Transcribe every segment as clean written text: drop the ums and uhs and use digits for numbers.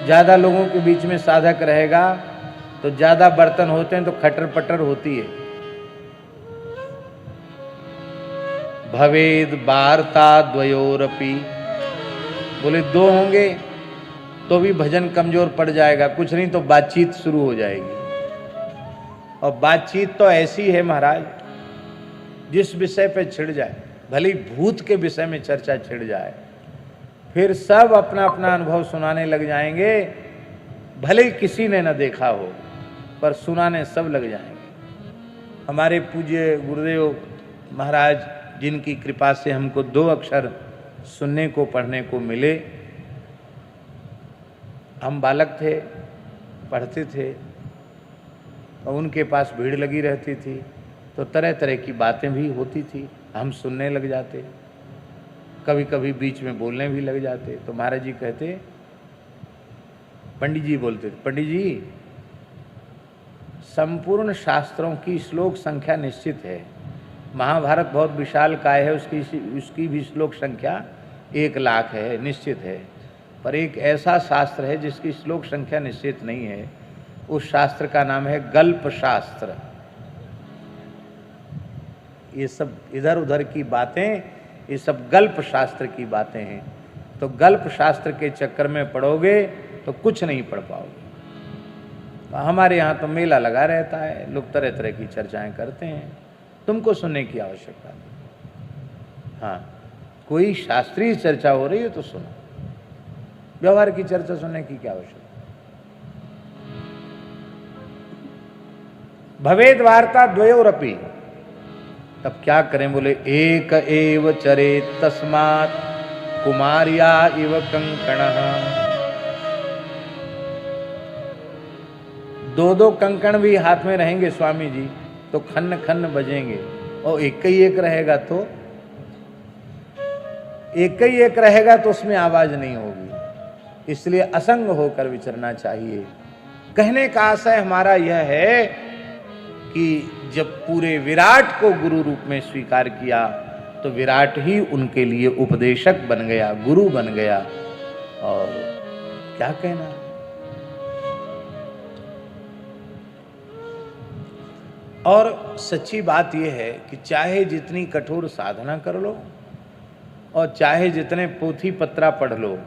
ज्यादा लोगों के बीच में साधक रहेगा तो ज्यादा बर्तन होते हैं तो खटर पटर होती है। भवेद वार्ता द्वयोरपि, बोले दो होंगे तो भी भजन कमजोर पड़ जाएगा, कुछ नहीं तो बातचीत शुरू हो जाएगी। और बातचीत तो ऐसी है महाराज, जिस विषय पे छिड़ जाए, भले भूत के विषय में चर्चा छिड़ जाए, फिर सब अपना अपना अनुभव सुनाने लग जाएंगे, भले किसी ने न देखा हो पर सुनाने सब लग जाएंगे। हमारे पूज्य गुरुदेव महाराज जिनकी कृपा से हमको 2 अक्षर सुनने को पढ़ने को मिले, हम बालक थे, पढ़ते थे और उनके पास भीड़ लगी रहती थी, तो तरह तरह की बातें भी होती थी, हम सुनने लग जाते, कभी कभी बीच में बोलने भी लग जाते। तो महाराज जी कहते, पंडित जी बोलते थे, पंडित जी संपूर्ण शास्त्रों की श्लोक संख्या निश्चित है, महाभारत बहुत विशाल काय है, उसकी भी श्लोक संख्या 1 लाख है, निश्चित है, पर एक ऐसा शास्त्र है जिसकी श्लोक संख्या निश्चित नहीं है, उस शास्त्र का नाम है गल्प शास्त्र। ये सब इधर उधर की बातें, ये सब गल्प शास्त्र की बातें हैं, तो गल्प शास्त्र के चक्कर में पढ़ोगे तो कुछ नहीं पढ़ पाओगे। तो हमारे यहाँ तो मेला लगा रहता है, लोग तरह तरह की चर्चाएं करते हैं, तुमको सुनने की आवश्यकता नहीं। हाँ, कोई शास्त्रीय चर्चा हो रही है तो सुनो, व्यवहार की चर्चा सुनने की क्या आवश्यकता। भवेद वार्ता द्वयोरपि, तब क्या करें, बोले एक एव चरेत तस्मात् कुमार्या इव कंकणः, 2-2 कंकण भी हाथ में रहेंगे स्वामी जी तो खन्न खन्न बजेंगे, और एक ही एक रहेगा तो उसमें आवाज नहीं होगी। इसलिए असंग होकर विचरना चाहिए। कहने का आशय हमारा यह है कि जब पूरे विराट को गुरु रूप में स्वीकार किया तो विराट ही उनके लिए उपदेशक बन गया, गुरु बन गया, और क्या कहना। और सच्ची बात यह है कि चाहे जितनी कठोर साधना कर लो और चाहे जितने पोथी पत्रा पढ़ लो,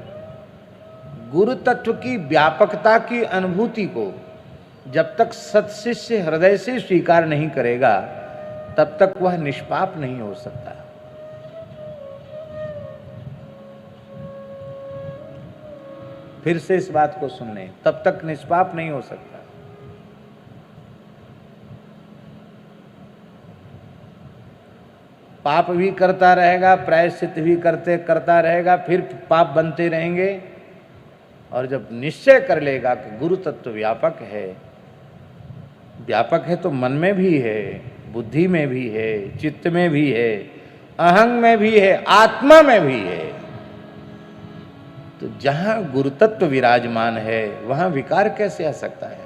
गुरु तत्व की व्यापकता की अनुभूति को जब तक सत्शिष्य हृदय से स्वीकार नहीं करेगा तब तक वह निष्पाप नहीं हो सकता। फिर से इस बात को सुनने, तब तक निष्पाप नहीं हो सकता। पाप भी करता रहेगा, प्रायश्चित भी करता रहेगा, फिर पाप बनते रहेंगे, और जब निश्चय कर लेगा कि गुरु तत्व व्यापक है तो मन में भी है, बुद्धि में भी है, चित्त में भी है, अहंग में भी है, आत्मा में भी है, तो जहां गुरु तत्व विराजमान है वहां विकार कैसे आ सकता है।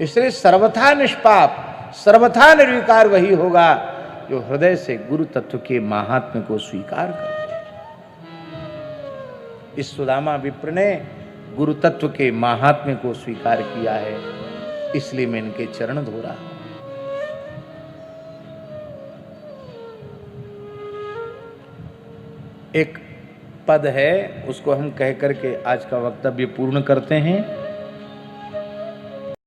इसलिए सर्वथा निष्पाप, सर्वथा निर्विकार वही होगा जो हृदय से गुरु तत्व के महात्म्य को स्वीकार करे। इस सुदामा विप्र ने गुरु तत्व के महात्म्य को स्वीकार किया है, इसलिए मैं इनके चरण धो रहा हूं। एक पद है, उसको हम कह करके आज का वक्तव्य पूर्ण करते हैं।